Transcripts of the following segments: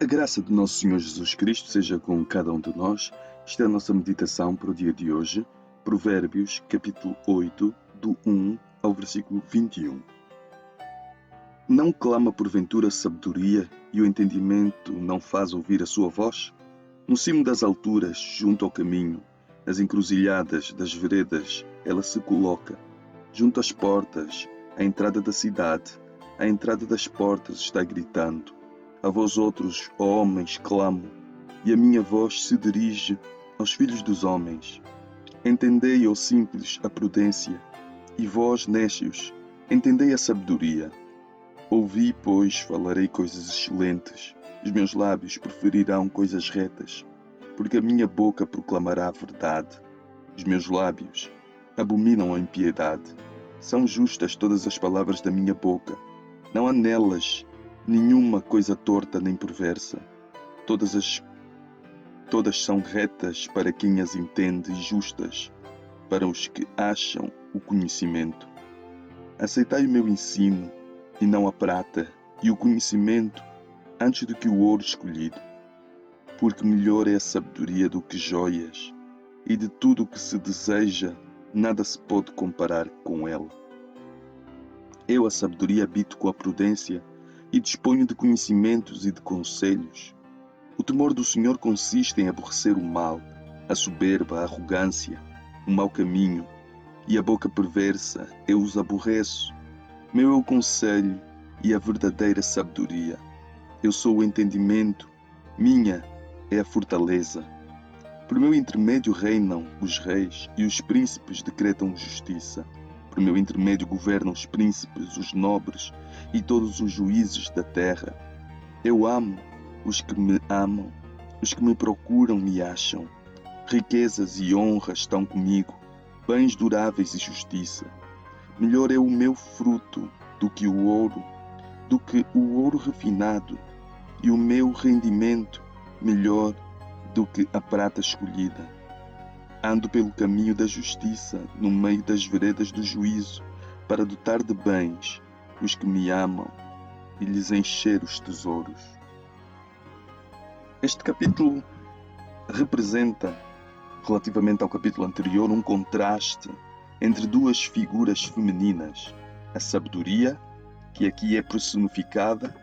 A graça do nosso Senhor Jesus Cristo seja com cada um de nós. Esta é a nossa meditação para o dia de hoje. Provérbios, capítulo 8, do 1 ao versículo 21. Não clama porventura sabedoria e o entendimento não faz ouvir a sua voz? No cimo das alturas, junto ao caminho, nas encruzilhadas das veredas, ela se coloca. Junto às portas, à entrada da cidade, à entrada das portas está gritando. A vós outros, ó homens, clamo, e a minha voz se dirige aos filhos dos homens. Entendei, ó simples, a prudência, e vós, nécios, entendei a sabedoria. Ouvi, pois, falarei coisas excelentes, os meus lábios proferirão coisas retas, porque a minha boca proclamará a verdade. Os meus lábios abominam a impiedade. São justas todas as palavras da minha boca, não há nelas nenhuma coisa torta nem perversa. Todas são retas para quem as entende e justas para os que acham o conhecimento. Aceitai o meu ensino, e não a prata, e o conhecimento, antes do que o ouro escolhido. Porque melhor é a sabedoria do que joias, e de tudo o que se deseja, nada se pode comparar com ela. Eu, a sabedoria, habito com a prudência, e disponho de conhecimentos e de conselhos. O temor do Senhor consiste em aborrecer o mal, a soberba, a arrogância, o mau caminho e a boca perversa. Eu os aborreço. Meu é o conselho e a verdadeira sabedoria. Eu sou o entendimento, minha é a fortaleza. Por meu intermédio reinam os reis e os príncipes decretam justiça. Por meu intermédio governam os príncipes, os nobres e todos os juízes da terra. Eu amo os que me amam, os que me procuram me acham. Riquezas e honra estão comigo, bens duráveis e justiça. Melhor é o meu fruto do que o ouro refinado, e o meu rendimento melhor do que a prata escolhida. Ando pelo caminho da justiça, no meio das veredas do juízo, para dotar de bens os que me amam e lhes encher os tesouros. Este capítulo representa, relativamente ao capítulo anterior, um contraste entre duas figuras femininas, a sabedoria, que aqui é personificada,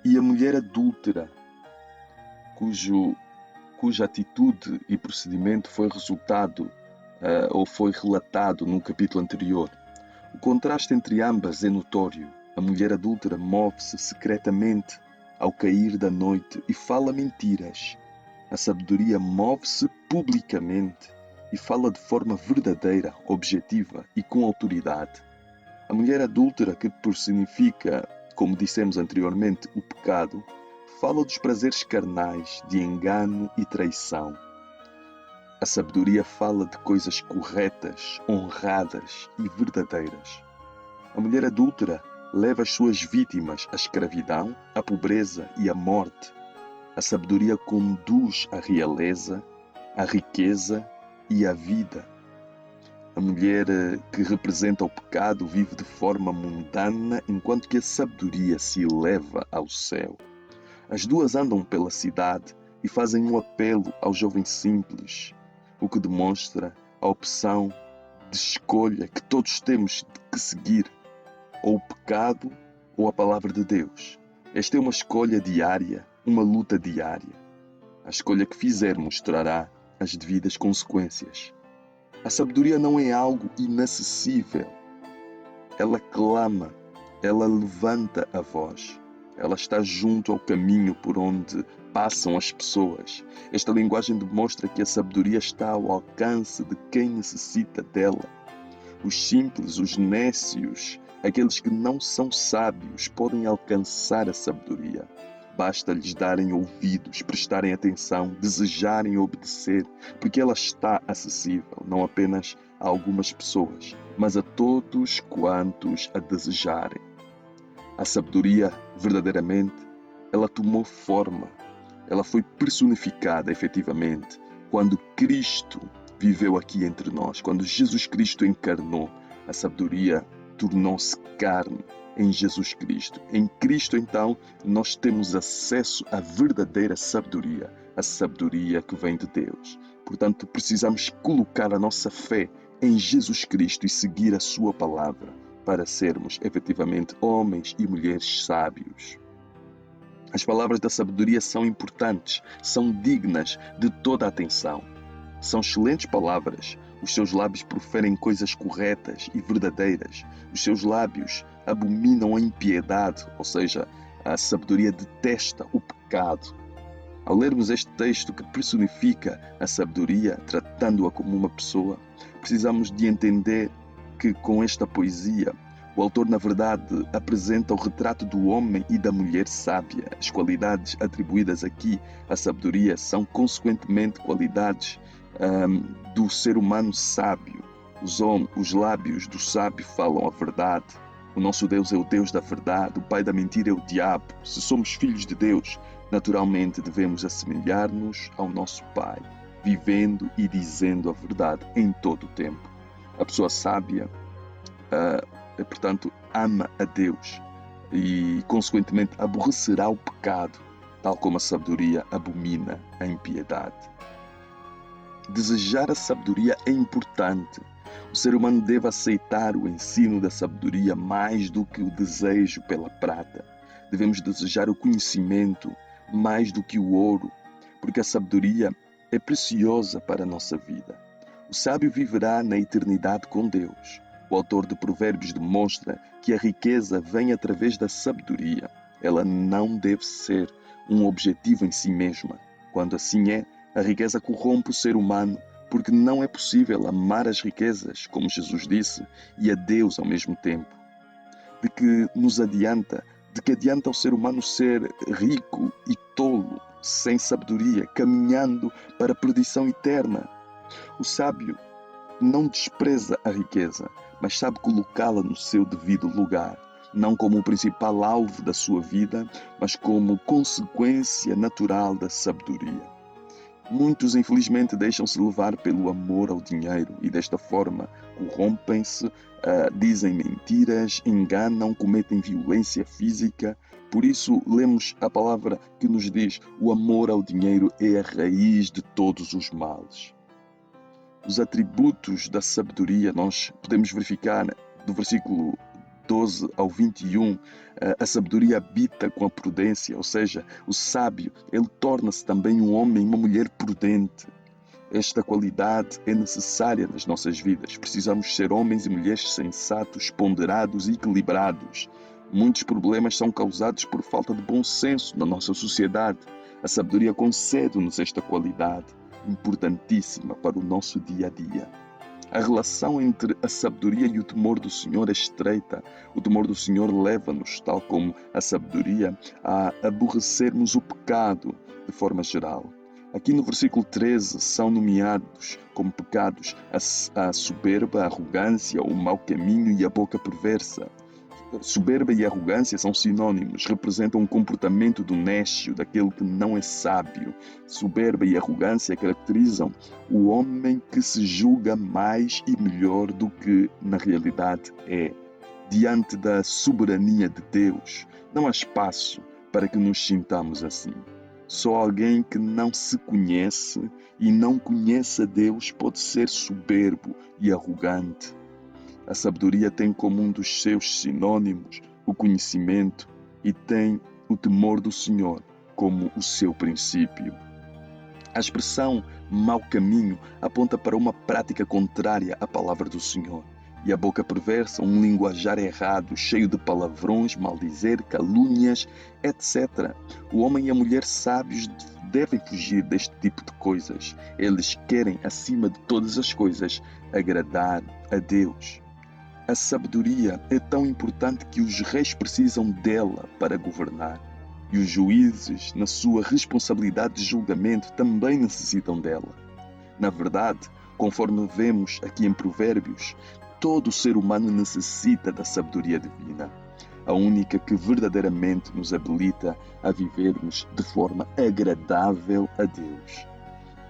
e a mulher adúltera, cuja atitude e procedimento foi resultado ou foi relatado no capítulo anterior. O contraste entre ambas é notório. A mulher adúltera move-se secretamente ao cair da noite e fala mentiras. A sabedoria move-se publicamente e fala de forma verdadeira, objetiva e com autoridade. A mulher adúltera, que personifica, como dissemos anteriormente, o pecado, fala dos prazeres carnais, de engano e traição. A sabedoria fala de coisas corretas, honradas e verdadeiras. A mulher adúltera leva as suas vítimas à escravidão, à pobreza e à morte. A sabedoria conduz à realeza, à riqueza e à vida. A mulher que representa o pecado vive de forma mundana, enquanto que a sabedoria se eleva ao céu. As duas andam pela cidade e fazem um apelo ao jovem simples, o que demonstra a opção de escolha que todos temos que seguir, ou o pecado ou a palavra de Deus. Esta é uma escolha diária, uma luta diária. A escolha que fizer mostrará as devidas consequências. A sabedoria não é algo inacessível. Ela clama, ela levanta a voz. Ela está junto ao caminho por onde passam as pessoas. Esta linguagem demonstra que a sabedoria está ao alcance de quem necessita dela. Os simples, os nécios, aqueles que não são sábios, podem alcançar a sabedoria. Basta lhes darem ouvidos, prestarem atenção, desejarem obedecer, porque ela está acessível, não apenas a algumas pessoas, mas a todos quantos a desejarem. A sabedoria, verdadeiramente, ela tomou forma, ela foi personificada efetivamente quando Cristo viveu aqui entre nós. Quando Jesus Cristo encarnou, a sabedoria tornou-se carne. em Jesus Cristo. Em Cristo, então, nós temos acesso à verdadeira sabedoria, a sabedoria que vem de Deus. Portanto, precisamos colocar a nossa fé em Jesus Cristo e seguir a sua palavra para sermos efetivamente homens e mulheres sábios. As palavras da sabedoria são importantes, são dignas de toda a atenção. São excelentes palavras. Os seus lábios proferem coisas corretas e verdadeiras. Os seus lábios abominam a impiedade, ou seja, a sabedoria detesta o pecado. Ao lermos este texto que personifica a sabedoria, tratando-a como uma pessoa, precisamos de entender que com esta poesia, o autor, na verdade, apresenta o retrato do homem e da mulher sábia. As qualidades atribuídas aqui à sabedoria são, consequentemente, qualidades do ser humano sábio. Os lábios do sábio falam a verdade. O nosso Deus é o Deus da verdade, o pai da mentira é o diabo. Se somos filhos de Deus, naturalmente devemos assemelhar-nos ao nosso Pai, vivendo e dizendo a verdade em todo o tempo. A pessoa sábia, portanto, ama a Deus e, consequentemente, aborrecerá o pecado, tal como a sabedoria abomina a impiedade. Desejar a sabedoria é importante. O ser humano deve aceitar o ensino da sabedoria mais do que o desejo pela prata. Devemos desejar o conhecimento mais do que o ouro, porque a sabedoria é preciosa para a nossa vida. O sábio viverá na eternidade com Deus. O autor de Provérbios demonstra que a riqueza vem através da sabedoria. Ela não deve ser um objetivo em si mesma. Quando assim é, a riqueza corrompe o ser humano, porque não é possível amar as riquezas, como Jesus disse, e a Deus ao mesmo tempo. De que adianta ao ser humano ser rico e tolo, sem sabedoria, caminhando para a perdição eterna? O sábio não despreza a riqueza, mas sabe colocá-la no seu devido lugar, não como o principal alvo da sua vida, mas como consequência natural da sabedoria. Muitos, infelizmente, deixam-se levar pelo amor ao dinheiro e, desta forma, corrompem-se, dizem mentiras, enganam, cometem violência física. Por isso, lemos a palavra que nos diz: o amor ao dinheiro é a raiz de todos os males. Os atributos da sabedoria nós podemos verificar do versículo 12 ao 21, a sabedoria habita com a prudência, ou seja, o sábio, ele torna-se também um homem e uma mulher prudente. Esta qualidade é necessária nas nossas vidas. Precisamos ser homens e mulheres sensatos, ponderados e equilibrados. Muitos problemas são causados por falta de bom senso na nossa sociedade. A sabedoria concede-nos esta qualidade, importantíssima para o nosso dia a dia. A relação entre a sabedoria e o temor do Senhor é estreita. O temor do Senhor leva-nos, tal como a sabedoria, a aborrecermos o pecado de forma geral. Aqui no versículo 13 são nomeados como pecados a soberba, a arrogância, o mau caminho e a boca perversa. Soberba e arrogância são sinônimos, representam um comportamento do néscio, daquele que não é sábio. Soberba e arrogância caracterizam o homem que se julga mais e melhor do que na realidade é. Diante da soberania de Deus, não há espaço para que nos sintamos assim. Só alguém que não se conhece e não conhece a Deus pode ser soberbo e arrogante. A sabedoria tem como um dos seus sinônimos o conhecimento e tem o temor do Senhor como o seu princípio. A expressão mau caminho aponta para uma prática contrária à palavra do Senhor. E a boca perversa, um linguajar errado, cheio de palavrões, maldizer, calúnias, etc. O homem e a mulher sábios devem fugir deste tipo de coisas. Eles querem, acima de todas as coisas, agradar a Deus. A sabedoria é tão importante que os reis precisam dela para governar. E os juízes, na sua responsabilidade de julgamento, também necessitam dela. Na verdade, conforme vemos aqui em Provérbios, todo ser humano necessita da sabedoria divina, a única que verdadeiramente nos habilita a vivermos de forma agradável a Deus.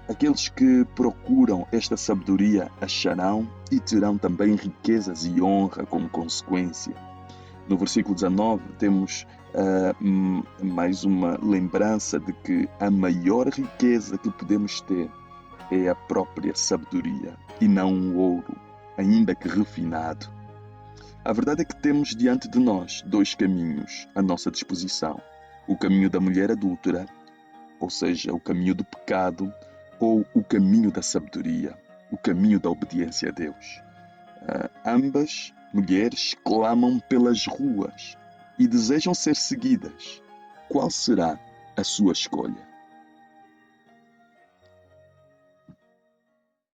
Aqueles que procuram esta sabedoria acharão e terão também riquezas e honra como consequência. No versículo 19 temos mais uma lembrança de que a maior riqueza que podemos ter é a própria sabedoria e não o ouro, ainda que refinado. A verdade é que temos diante de nós dois caminhos à nossa disposição: o caminho da mulher adúltera, ou seja, o caminho do pecado, ou o caminho da sabedoria, o caminho da obediência a Deus. Ambas mulheres clamam pelas ruas e desejam ser seguidas. Qual será a sua escolha?